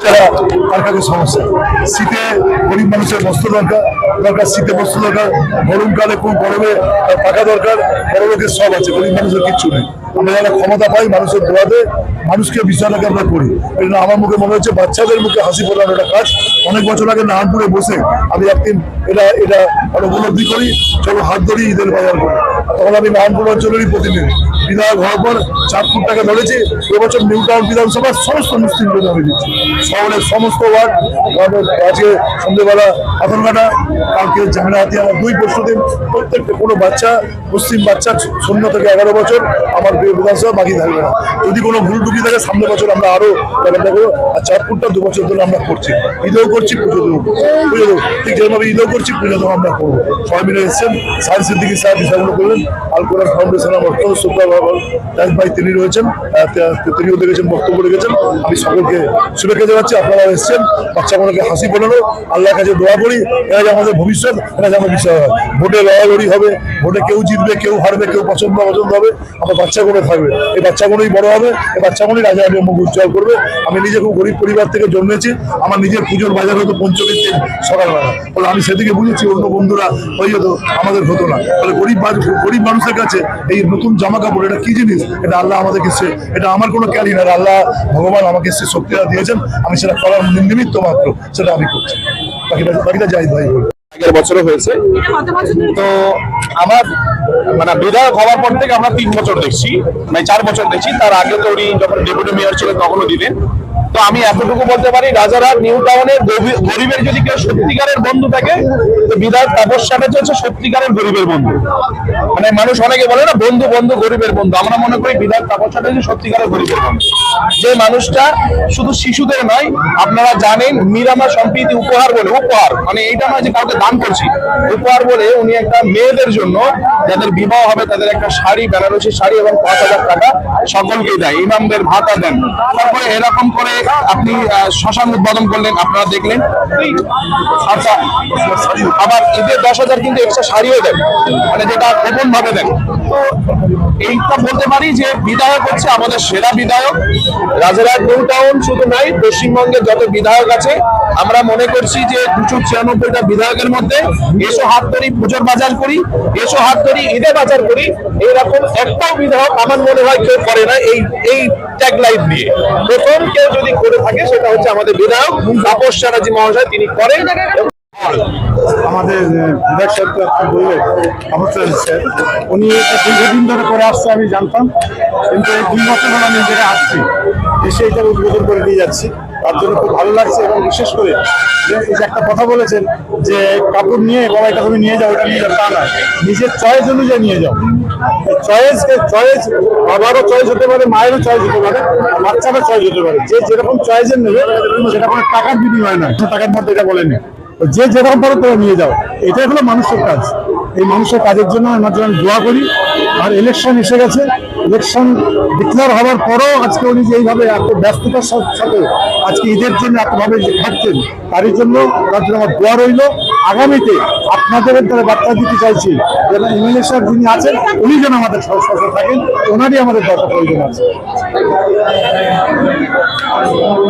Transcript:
তারা তার কাছে সমস্যা। শীতে গরিব মানুষের বস্ত্র দরকার, শীতে বস্ত্র দরকার, গরমকালে খুব গরমে টাকা দরকার, বড় লোকের সব আছে, গরিব মানুষের কিচ্ছু নেই। আমরা যারা ক্ষমতা পাই মানুষের দোয়াতে মানুষকে বিষয়টাকে আমরা করি। এটা আমার মুখে মনে হচ্ছে বাচ্চাদের মুখে হাসি ফোটানোর একটা কাজ। অনেক বছর আগে নারায়ণপুরে বসে আমি একদিন এটা উপলব্ধি করি, চলো হাত ধরি ঈদের বাজার করে। তখন আমি নারায়ণপুর অঞ্চলেরই প্রতিনিধি, বিধায়ক হওয়ার পর চাঁদপুরটাকে ধরেছি। এবছর নিউ টাউন বিধানসভার সমস্ত মুসলিমদের আমি দিচ্ছি, শহরের সমস্ত ওয়ার্ড। আজকে সন্ধ্যেবেলা পাথরঘাটা, কালকে জামরাহাতি, আমার 2 পরশু দিন প্রত্যেকটা কোনো বাচ্চা, মুসলিম বাচ্চা 0 থেকে 11 বছর আমার বিধানসভা বাকি থাকবে না। যদি কোনো ভুল টুকি থাকে সামনের বছর আমরা আরো ব্যাপারটা করবো। আর চাঁদপুরটা 2 বছর ধরে আমরা করছি, ঈদেও করছি, পুজো দেবো, ঠিক যেভাবে ঈদেও করছি, পুজো দেবো আমরা করবো। সবাই মিলে এসছেন, সায়েন্স সিদ্দিকী স্যার বিষয়গুলো করলেন, আল কোরআন ফাউন্ডেশন আমার অত্যন্ত শ্রদ্ধা ভাই তিনি রয়েছেন, তিনিও দেখেছেন, বক্তব্য রেখেছেন। আমি সকলকে শুভেচ্ছা জানাচ্ছি। আপনারা এসছেন, বাচ্চাগুলোকে হাসি ফোটানো, আল্লাহর কাছে দোয়া করি, এরা যে আমাদের ভবিষ্যৎ, এটা যে আমার বিষয় হয়। ভোটে লড়ালড়ি হবে, ভোটে কেউ জিতবে, কেউ হারবে, কেউ পছন্দ হবে, আমার বাচ্চাগুলো থাকবে, এই বাচ্চাগুলোই বড় হবে, এই বাচ্চাগুলোই রাজাহাটের মুখ উজ্জ্বল করবে। আমি নিজে খুব গরিব পরিবার থেকে জন্মেছি, আমার নিজের পুজোর বাজার হতো পঞ্চমীর দিন সকালবেলা, ফলে আমি সেদিকে বুঝেছি, অন্য বন্ধুরা হয়ে যেত, আমাদের হতো না। ফলে গরিব মানুষের কাছে এই নতুন জামা কাপড় এটা কি জিনিস, এটা আল্লাহ আমাদেরকে এটা আমার কোনো ক্যারি না, আল্লাহ ভগবান আমাকে সে শক্তিটা দিয়েছেন, আমি সেটা করার নিমিত্ত মাত্র সেটা আমি করছি। বাকিটা যাই ভাই বলি। আগের বছরও হয়েছে তো আমার মানে বিধায়ক হওয়ার পর থেকে আমরা 3 বছর দেখছি, মানে 4 বছর দেখছি। তার আগে তো উনি যখন ডেপুটি মেয়র ছিলেন তখনও দিলেন। তো আমি এতটুকু বলতে পারি, রাজারহাট নিউ টাউনের গরিবের যদি কেউ সত্যিকারের বন্ধু থাকে, তো বিধায়ক তাপস চ্যাটার্জি হচ্ছে সত্যিকারের গরিবের বন্ধু। মানে মানুষ অনেকে বলে না বন্ধু বন্ধু গরিবের বন্ধু, আমরা মনে করি বিধায়ক তাপস চ্যাটার্জি সত্যিকারের গরিবের বন্ধু। যে মানুষটা শুধু শিশুদের নয়, আপনারা জানেন মিরামা সম্প্রীতি উপহার বলে, উপহার মানে এইটা নয় যে কাউকে দান করছি, উপহার বলে উনি একটা মেয়েদের জন্য যাদের বিবাহ হবে তাদের একটা শাড়ি, বেনারসি শাড়ি এবং 5,000 টাকা সকলকে দেয়, ইমামদের ভাতা দেন। তারপরে এরকম করে আপনি শ্মশান উদ্বোধন করলেন, আপনারা দেখলেন। আচ্ছা, আবার ঈদের 10,000 কিন্তু এক্সট্রা শাড়িও দেন, মানে যেটা গোপন ভাবে দেন। তো এইটা বলতে পারি যে বিধায়ক হচ্ছে আমাদের সেরা বিধায়ক। রাজারহাট নিউ টাউন শুধু নয়, পশ্চিমবঙ্গের যত বিধায়ক আছে আমরা মনে করছি যে 296টা বিধায়কের মধ্যে এসো হাত ধরি পুজোর বাজার করি, এসো হাত ধরি ঈদে বাজার করি, এরকম একটাও বিধায়ক আমার মনে হয় কেউ করে না এই ট্যাগলাইন দিয়ে। প্রথম কেউ যদি করে থাকে সেটা হচ্ছে আমাদের বিধায়ক তাপস চ্যাটার্জি মহাশয়, তিনি করেন। আমাদের বিধায়ক সাহেব বললেন স্যার, উনি দীর্ঘদিন ধরে করে আসছে আমি জানতাম, কিন্তু এই 2 বছর হলো আমি জায়গায় আসছি, এসে এটা উদ্বোধন করে দিয়ে যাচ্ছি। তার জন্য খুব ভালো লাগছে। এবং বিশেষ করে যে একটা কথা বলেছেন যে কাপড় নিয়ে বাবা এটা তুমি নিয়ে যাও, এটা নিয়ে যাও, তা না, নিজের চয়েস অনুযায়ী নিয়ে যাও। চয়েস বাবারও চয়েস হতে পারে, মায়েরও চয়েস হতে পারে, বাচ্চারও চয়েস হতে পারে। যে যেরকম চয়েসের নেবে সেটা কোনো টাকার বিনিময় নয়, টাকার মধ্যে এটা বলেনি, যে যেরকম পারো তোমরা নিয়ে যাও। এটাই হলো মানুষের কাজ। এই মানুষের কাজের জন্য আমার জন্য দোয়া করি। আর ইলেকশন এসে গেছে, ইলেকশন ডিক্লেয়ার হওয়ার পরও আজকে উনি যে এইভাবে এত ব্যস্ততার সাথে আজকে ঈদের জন্য এতভাবে থাকছেন, তারই জন্য ওনার জন্য আমার দোয়া রইল। আগামীতে আপনাদের দ্বারা বার্তা দিতে চাইছি যেন এমএলএ সাহেব যিনি আছেন উনি যেন আমাদের সহযোগিতা থাকেন, ওনারই আমাদের দরকার প্রয়োজন আছে।